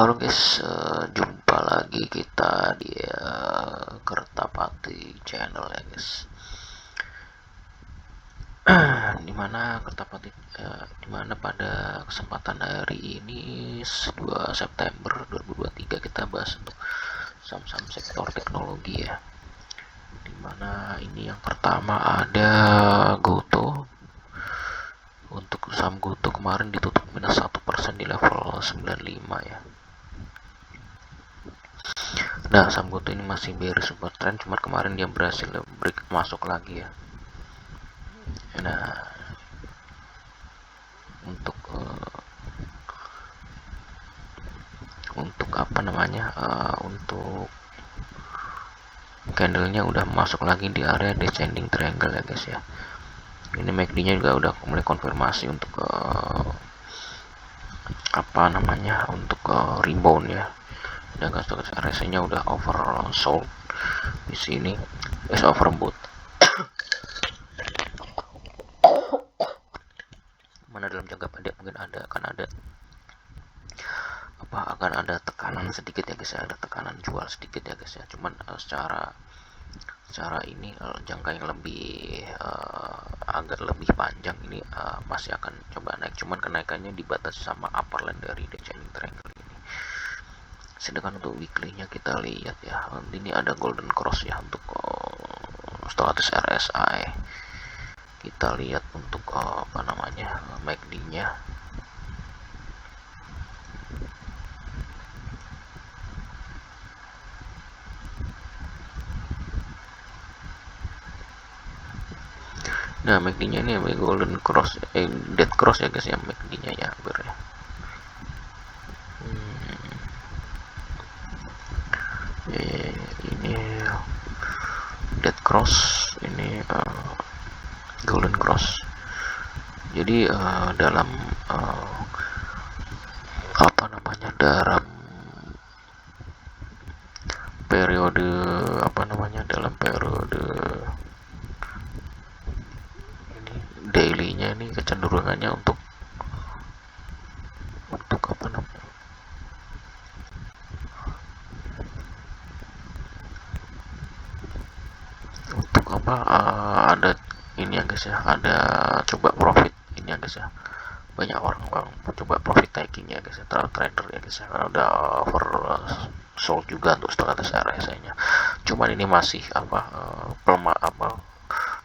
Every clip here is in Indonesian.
Halo guys, jumpa lagi kita di Kertapati channel ya guys. Dimana Kertapati, dimana pada kesempatan hari ini 2 September 2023 kita bahas untuk saham-saham sektor teknologi ya. Dimana ini yang pertama ada GoTo. Untuk saham GoTo kemarin ditutup minus 1% di level 95 ya. Nah, saham GoTo ini masih bearish support trend, cuma kemarin dia berhasil break masuk lagi ya. Nah, untuk apa namanya, untuk candlenya udah masuk lagi di area descending triangle ya guys ya. Ini MACD nya juga udah mulai konfirmasi untuk apa namanya, untuk rebound ya. Dan RSI nya udah oversold di sini, overbought. Mana dalam jangka pendek mungkin akan ada tekanan sedikit ya guys ya, ada tekanan jual sedikit ya guys ya. Cuman secara ini jangka yang lebih agak lebih panjang ini masih akan coba naik, cuman kenaikannya dibatasi sama upper line dari descending triangle ini. Sedangkan untuk weekly-nya kita lihat ya, ini ada golden cross ya untuk status RSI. Kita lihat untuk apa namanya, MACD-nya. Nah, MACD-nya ini golden cross, dead cross ya guys ya, MACD-nya ya ya. Ini dead cross, ini golden cross. Jadi dalam apa namanya, dalam periode ini daily-nya ini kecenderungannya untuk apa namanya, untuk apa, ada ini ya guys ya, ada coba profit ini ya guys ya. Banyak orang coba profit taking ya guys ya, trader ya guys ya, karena udah sold juga untuk status RSI nya. Cuman ini masih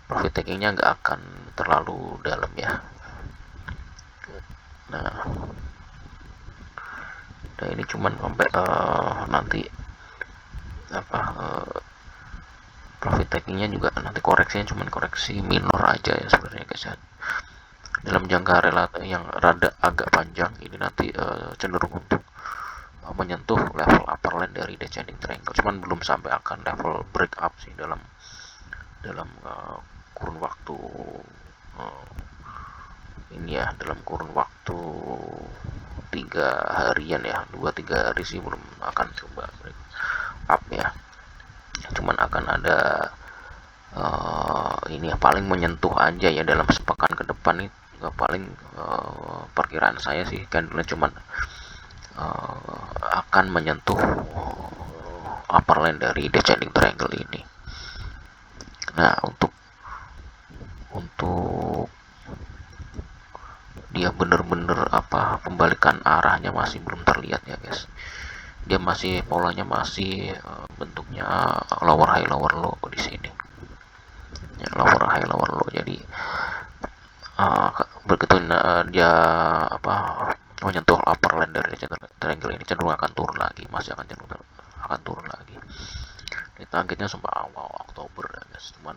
profit takingnya nggak akan terlalu dalam ya. Nah ini cuman sampai nanti profit takingnya juga nanti koreksinya cuman koreksi minor aja ya sebenarnya guys ya. Dalam jangka relatif yang rada agak panjang ini nanti cenderung untuk menyentuh level upper line dari descending triangle, cuman belum sampai akan level break up sih dalam kurun waktu ini ya, dalam kurun waktu 3 harian ya, 2-3 hari sih belum akan coba break up ya. Cuman akan ada ini ya, paling menyentuh aja ya dalam sepekan ke depan nih, paling perkiraan saya sih candlenya cuman akan menyentuh upper line dari descending triangle ini. Nah, untuk dia bener-bener pembalikan arahnya masih belum terlihat ya guys. Dia masih polanya masih bentuknya lower high lower low di sini. Ya, lower high lower low. Jadi begitu dia menyentuh upper line dari triangle ini, cenderung akan turun lagi, masih akan turun lagi. Ini targetnya sampai awal Oktober ya guys. Cuman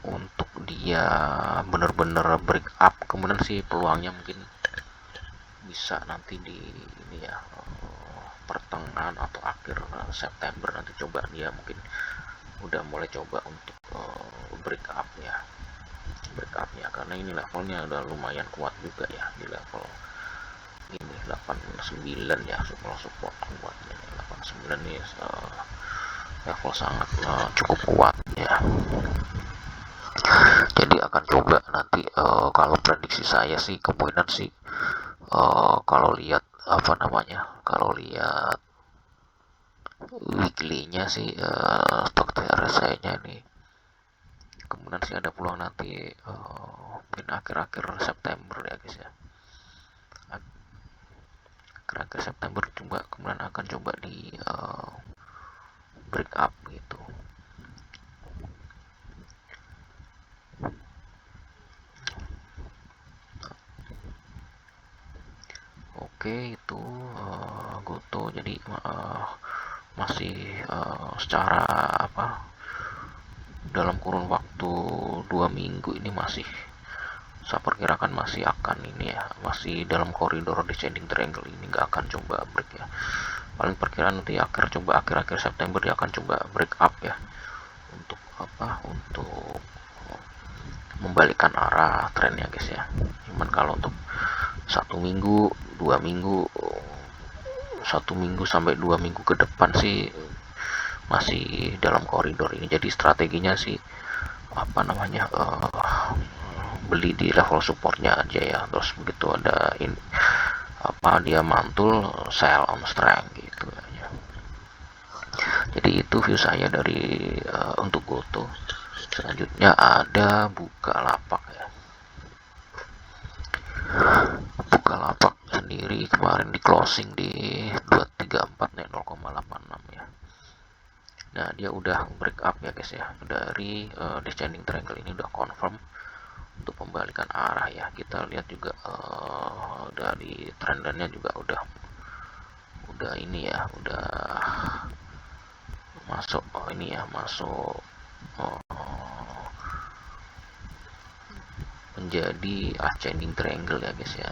untuk dia bener-bener break up kemudian sih peluangnya mungkin bisa nanti di ini ya, pertengahan atau akhir September nanti coba dia mungkin udah mulai coba untuk break upnya, karena ini levelnya udah lumayan kuat juga ya, di level ini 89 ya, support kuatnya 89 nih, level sangat cukup kuat ya. nanti akan coba nanti kalau prediksi saya sih kemungkinan sih kalau lihat apa namanya, kalau lihat weekly-nya sih stok TRSI nya nih kemudian sih ada peluang nanti mungkin akhir-akhir September ya guys ya, akhir-akhir September coba kemudian akan coba di break up gitu. Oke itu Goto jadi masih secara apa dalam kurun waktu 2 minggu ini masih saya perkirakan masih akan ini ya, masih dalam koridor descending triangle ini, nggak akan coba break ya, paling perkiraan nanti akhir-akhir September dia akan coba break up ya, untuk apa, untuk membalikkan arah trennya guys ya. Cuman kalau untuk 1 minggu 2 minggu 1 minggu sampai 2 minggu ke depan sih masih dalam koridor ini, jadi strateginya sih apa namanya beli di level supportnya aja ya, terus begitu ada ini apa dia mantul sell on strength gitu ya. Jadi itu view saya dari untuk Goto. Selanjutnya ada Bukalapak ya. Bukalapak sendiri kemarin di closing di 234 nih 0,86 ya. Nah dia udah break up ya guys ya, dari descending triangle ini udah confirm untuk pembalikan arah ya. Kita lihat juga dari trendannya juga udah ini ya, udah masuk ini ya, masuk menjadi ascending triangle ya guys ya.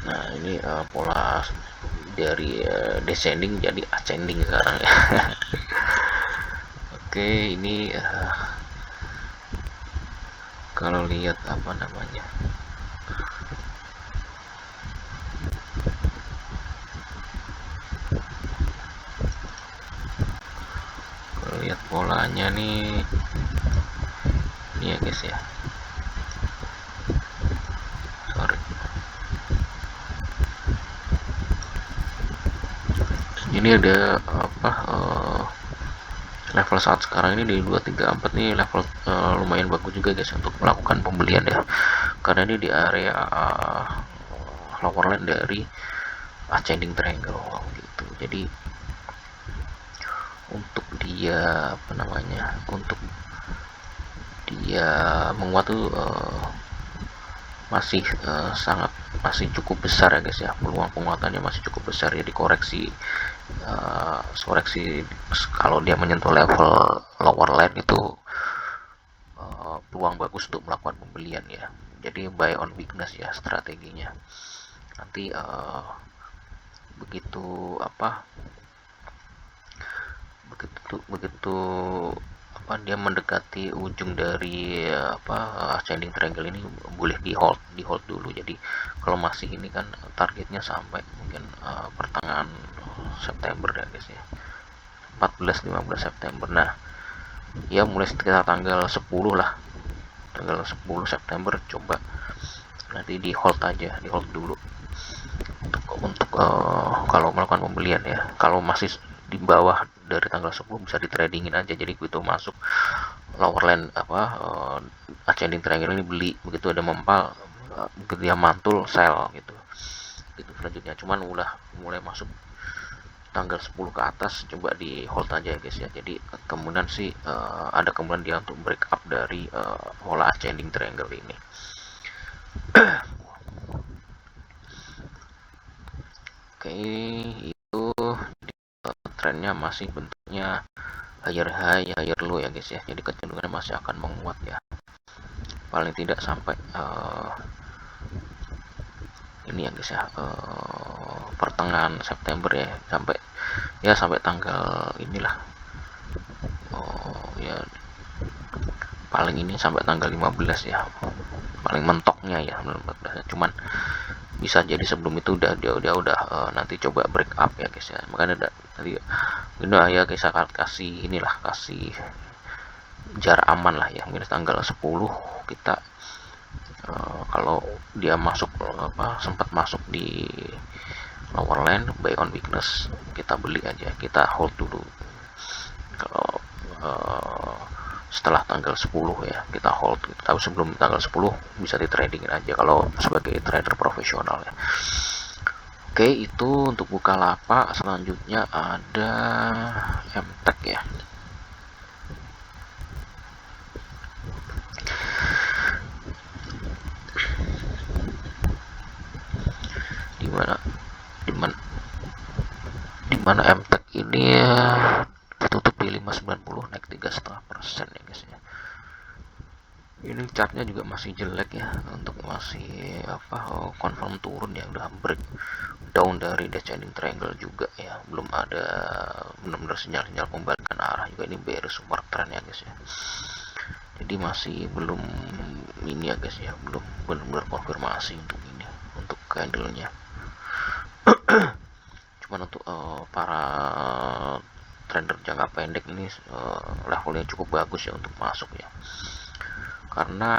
Nah ini pola dari descending jadi ascending sekarang ya. Oke ini kalau lihat apa namanya, kalau lihat polanya nih ini ya guys ya, sorry ini ada apa level saat sekarang ini di 234 nih level lumayan bagus juga guys untuk melakukan pembelian ya, karena ini di area lower line dari ascending triangle gitu. Jadi untuk dia apa namanya, untuk dia menguat tuh masih masih cukup besar ya guys ya, peluang penguatannya masih cukup besar ya, dikoreksi koreksi kalau dia menyentuh level lower line itu peluang bagus untuk melakukan pembelian ya. Jadi buy on weakness ya strateginya. Nanti begitu apa begitu apa dia mendekati ujung dari apa ascending triangle ini boleh di hold dulu. Jadi kalau masih ini kan targetnya sampai mungkin pertengahan September ya guys ya, 14-15 September. Nah ya mulai sekitar tanggal 10 lah, tanggal 10 September coba nanti di hold aja, di hold dulu untuk kalau melakukan pembelian ya. Kalau masih di bawah dari tanggal 10 bisa di tradingin aja, jadi begitu masuk lower line apa ascending triangle ini beli, begitu ada mempal begitu dia mantul sell gitu gitu selanjutnya. Cuman udah mulai masuk tanggal 10 ke atas coba di hold aja guys ya. Jadi kemudian sih ada kemudian dia untuk break up dari pola ascending triangle ini. Oke itu trennya masih bentuknya higher high higher low ya guys ya, jadi kecenderungannya masih akan menguat ya, paling tidak sampai ini ya guys ya pertengahan September ya, sampai ya sampai tanggal inilah, ya paling ini sampai tanggal 15 ya, paling mentoknya ya 14. Cuman bisa jadi sebelum itu dia udah nanti coba break up ya guys ya. Makanya tadi udah ya guys, akan kasih inilah, kasih jarak aman lah ya, mungkin tanggal 10 kita kalau dia masuk sempat masuk di lower line buy on weakness, kita beli aja, kita hold dulu. Kalau setelah tanggal 10 ya kita hold, tapi sebelum tanggal 10 bisa di trading aja kalau sebagai trader profesional ya. Oke, itu untuk Bukalapak. Selanjutnya ada MTEK ya. Dimana MTEK ini ya tutup di 590, naik 3,5% ya guys ya. Ini chartnya juga masih jelek ya, untuk masih confirm turun ya, udah break down dari descending triangle juga ya, belum ada benar-benar sinyal-sinyal pembalikan arah juga. Ini bearish support trend ya guys ya, jadi masih belum ini ya guys ya, belum benar-benar konfirmasi untuk ini, untuk candlenya. Cuman untuk para trader jangka pendek ini levelnya cukup bagus ya untuk masuk ya, karena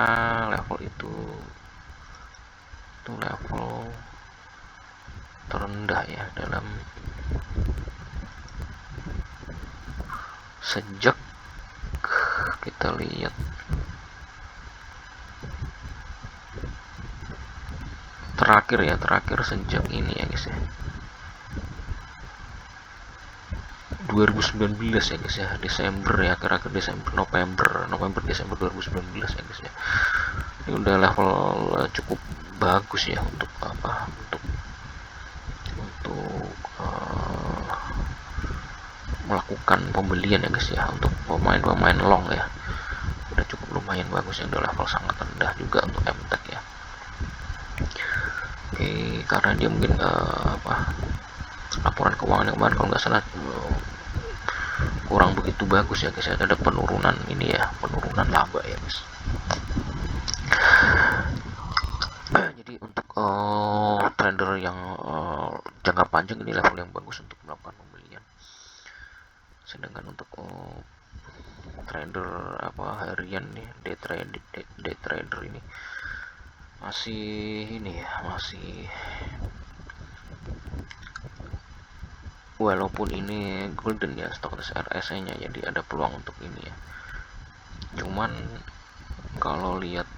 level itu level terendah ya dalam sejak kita lihat terakhir sejak ini ya guys ya, 2019 ya guys ya, Desember ya, akhir-akhir November Desember 2019 ya guys ya. Ini udah level cukup bagus ya untuk melakukan pembelian ya guys ya, untuk pemain long ya, udah cukup lumayan bagus ya, udah level sangat rendah juga untuk MTEK ya. Oke, karena dia mungkin laporan keuangan kemarin kalau nggak salah kurang begitu bagus ya guys ya, ada penurunan ini ya, penurunan laba ya guys. Jadi untuk trader yang jangka panjang ini level yang bagus untuk melakukan pembelian. Sedangkan untuk trader harian nih, day trader ini masih ini ya, masih walaupun ini golden ya stochastic RSI nya, jadi ada peluang untuk ini ya. Cuman kalau lihat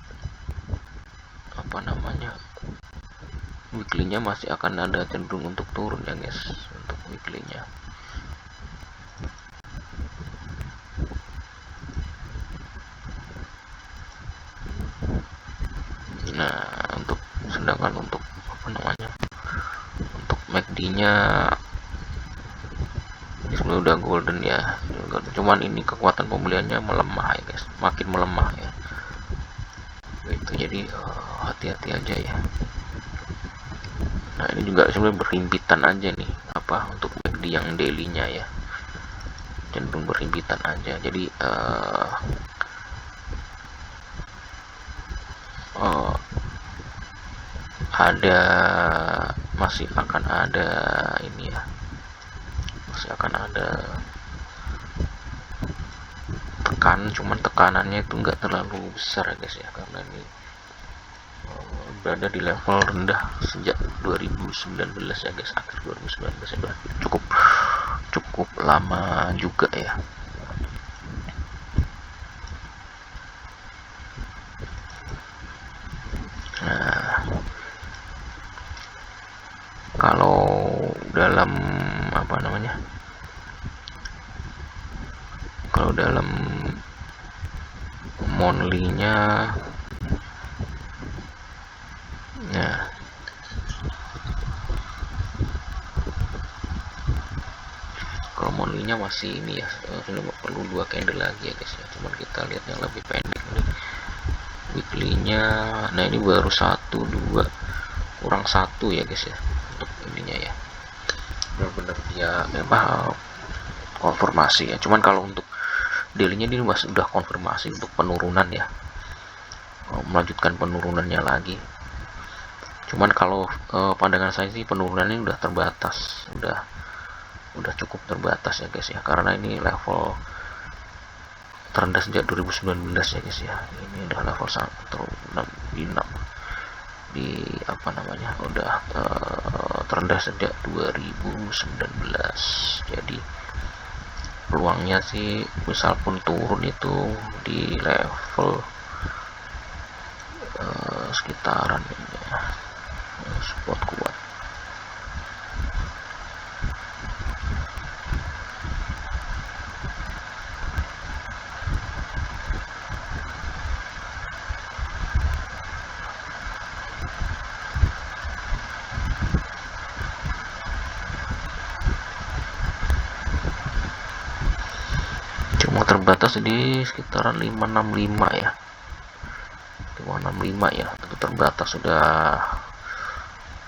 weekly-nya masih akan ada cenderung untuk turun ya guys, untuk weekly-nya. Nah, sedangkan untuk untuk MACD-nya ini sebenarnya udah golden ya, cuman ini kekuatan pembeliannya melemah ya guys, makin melemah ya. Itu jadi hati-hati aja ya. Nah, ini juga sebenarnya berhimpitan aja nih untuk MACD yang daily-nya ya, cenderung berhimpitan aja. Jadi masih akan ada ini ya, masih akan ada cuman tekanannya itu enggak terlalu besar ya guys ya, karena ini berada di level rendah sejak 2019 ya guys, akhir 2019 ya, berarti cukup lama juga ya. Nah, kalau dalam dalam monthly-nya, nah kalau monthly-nya masih ini ya, perlu 2 candle lagi ya guys ya. Cuman kita lihat yang lebih pendek nih, weekly-nya. Nah, ini baru 1 2 kurang 1 ya guys ya untuk ininya ya. benar-benar dia memang konfirmasi ya. Cuman kalau untuk daily-nya ini udah konfirmasi untuk penurunan ya, melanjutkan penurunannya lagi. Cuman kalau pandangan saya sih penurunannya udah terbatas, udah cukup terbatas ya guys ya, karena ini level terendah sejak 2019 ya guys ya. Ini udah level 1 di apa namanya, udah terendah sejak 2019. Jadi peluangnya sih misal pun turun itu di level sekitaran ini ya, support kuat. Cuma terbatas di sekitaran 565 ya, 565 ya, itu terbatas. Sudah,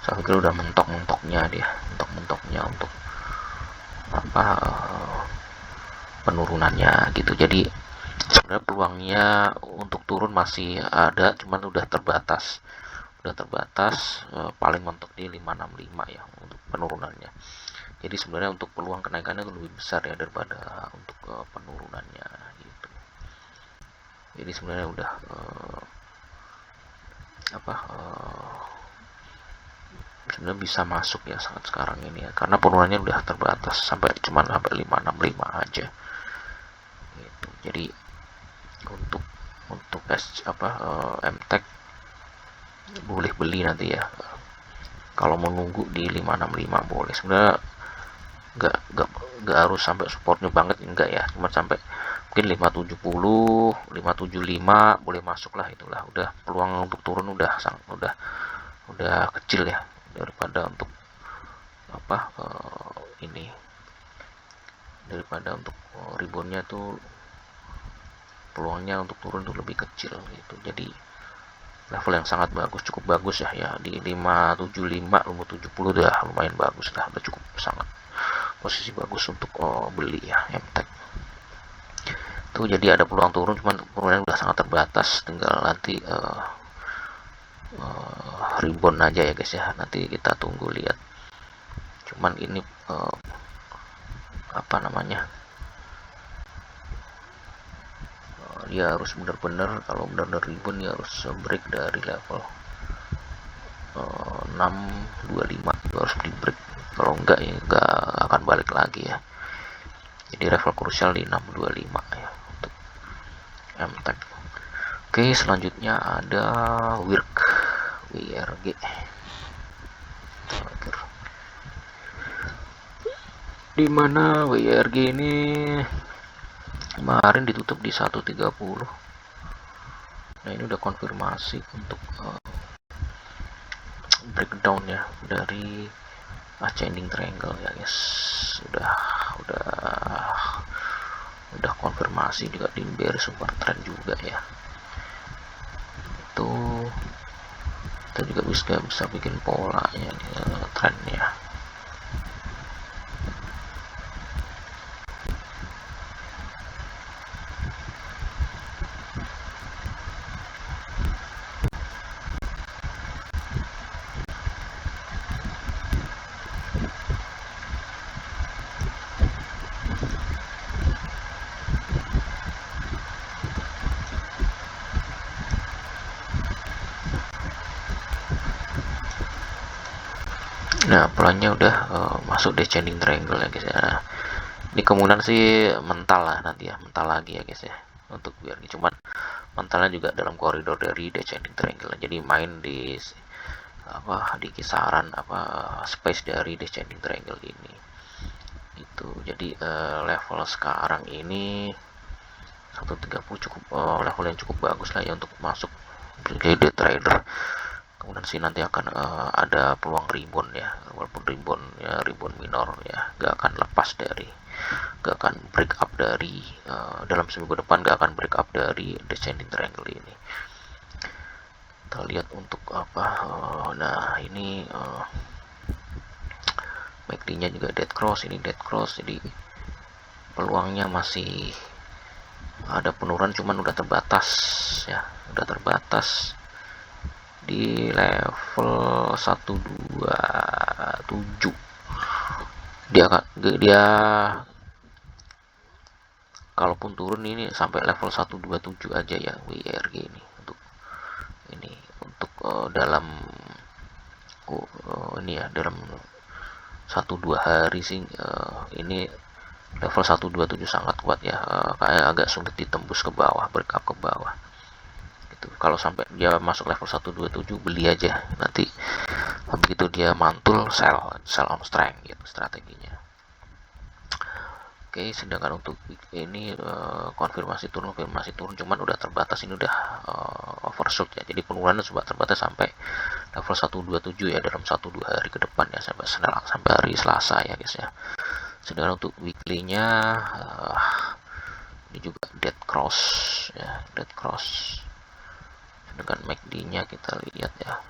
saya pikir udah mentok-mentoknya dia, mentok-mentoknya untuk apa, penurunannya gitu. Jadi sebenarnya peluangnya untuk turun masih ada, cuman udah terbatas, paling mentok di 565 ya untuk penurunannya. Jadi sebenarnya untuk peluang kenaikannya itu lebih besar ya daripada untuk penurunannya gitu. Jadi sebenarnya udah sebenarnya bisa masuk ya saat sekarang ini ya, karena penurunannya udah terbatas cuman sampai 565 aja gitu. Jadi untuk MTech boleh beli nanti ya, kalau mau nunggu di 565 boleh. Sebenarnya nggak harus sampai supportnya banget, enggak ya, cuma sampai mungkin 570 575 boleh masuk lah. Itulah udah peluang untuk turun udah kecil ya, daripada untuk ini, daripada untuk reboundnya tuh peluangnya untuk turun tuh lebih kecil gitu. Jadi level yang sangat bagus, cukup bagus ya di 575 570 udah lumayan bagus lah, udah cukup sangat posisi bagus untuk beli ya MTech tuh. Jadi ada peluang turun, cuman turunnya udah sangat terbatas, tinggal nanti rebound aja ya guys ya, nanti kita tunggu lihat. Cuman ini dia harus benar-benar, kalau benar-benar rebound dia harus break dari level 625 itu harus di break, kalau enggak ya enggak akan balik lagi ya. Jadi level krusial di 625 ya untuk MTech. Oke, selanjutnya ada WIRG. Di mana WIRG ini kemarin ditutup di 130. Nah, ini udah konfirmasi untuk breakdown ya dari ascending triangle ya guys. Udah konfirmasi juga di bearish super trend juga ya. Itu kita juga bisa bikin polanya trennya. Nah, pelannya udah masuk descending triangle ya guys ya. Ini kemungkinan sih mental lah nanti ya, mental lagi ya guys ya untuk biar ini, cuman mentalnya juga dalam koridor dari descending triangle. Jadi main di kisaran space dari descending triangle ini. Itu jadi level sekarang ini 130 cukup level yang cukup bagus lah ya untuk masuk sebagai day trader. Kemudian sih nanti akan ada peluang rebound ya, walaupun rebound minor ya, gak akan break up dari dalam seminggu depan, gak akan break up dari descending triangle ini. Kita lihat untuk nah ini MACD nya juga dead cross, ini dead cross, jadi peluangnya masih ada penurunan, cuman udah terbatas ya, udah terbatas di level 127. Dia kalaupun turun ini sampai level 127 aja ya WIRG ini untuk dalam ini ya, dalam 1-2 hari sih ini level 127 sangat kuat ya, kayak agak sulit ditembus ke bawah, breakup ke bawah gitu. Kalau sampai dia masuk level 127 beli aja, nanti begitu dia mantul sell on strength gitu strateginya. Oke, sedangkan untuk ini konfirmasi turun, cuman udah terbatas, ini udah overshoot ya, jadi penurunan sudah terbatas sampai level 127 ya, dalam 1-2 hari ke depan ya, sampai hari Selasa ya guys ya. Sedangkan untuk weekly-nya ini juga dead cross ya, dead cross. Sedangkan MACD-nya kita lihat ya.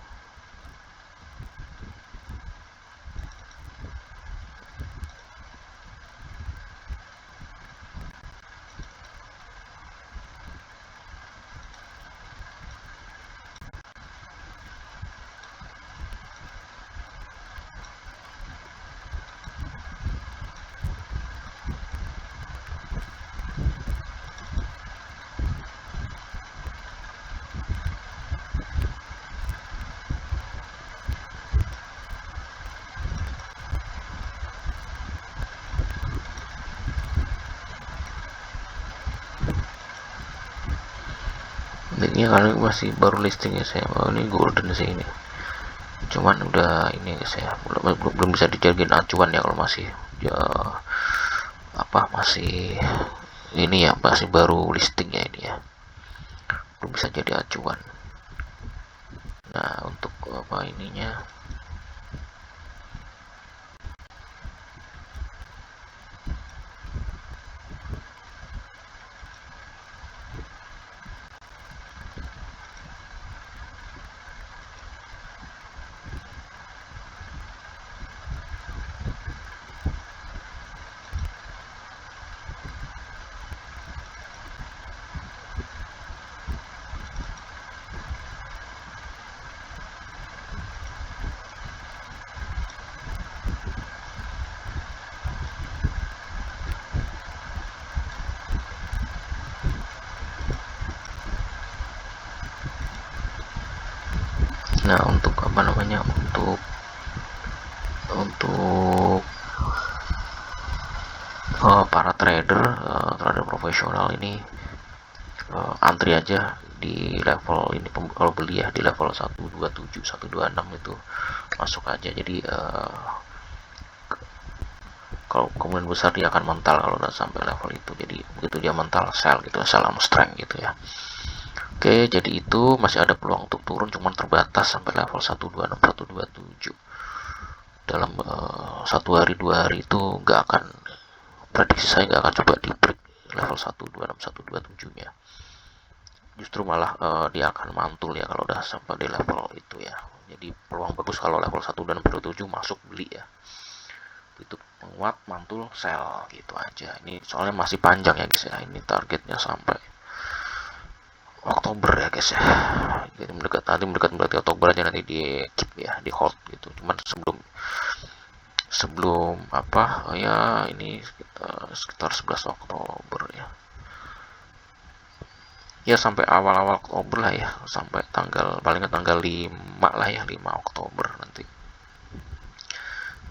Ini kali masih baru listing ya saya. Ini golden sih ini, cuman udah ini guys ya, belum bisa dijadiin acuan ya kalau masih ya, masih ini ya, masih baru listing ya, ini ya belum bisa jadi acuan. Nah untuk ininya untuk para trader profesional ini antri aja di level ini, kalau beli ya di level 127 126 itu masuk aja. Jadi kalau kemudian besar dia akan mental kalau udah sampai level itu, jadi begitu dia mental sell gitu, sell on strength gitu ya. Oke, jadi itu masih ada peluang untuk turun, cuman terbatas sampai level 126 127. Dalam 1 hari 2 hari itu nggak akan, prediksi saya nggak akan coba di break level 126 127 nya, justru malah dia akan mantul ya kalau udah sampai di level itu ya. Jadi peluang bagus kalau level 127 masuk beli ya, itu menguat mantul sell gitu aja. Ini soalnya masih panjang ya guys ya, ini targetnya sampai Oktober ya guys ya, jadi mendekat berarti Oktober aja, nanti di keep ya, di hold gitu. Cuman sebelum ya ini sekitar 11 Oktober ya, ya sampai awal-awal Oktober lah ya, sampai paling tanggal 5 lah ya, 5 Oktober nanti.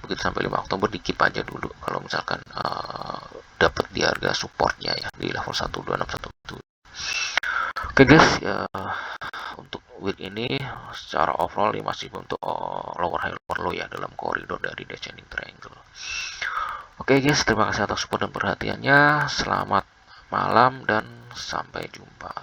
Begitu sampai 5 Oktober di keep aja dulu kalau misalkan dapat di harga supportnya ya di level 126 127. Oke guys ya, untuk week ini secara overall ya masih untuk lower high lower low ya, dalam koridor dari descending triangle. Oke guys, terima kasih atas support dan perhatiannya. Selamat malam dan sampai jumpa.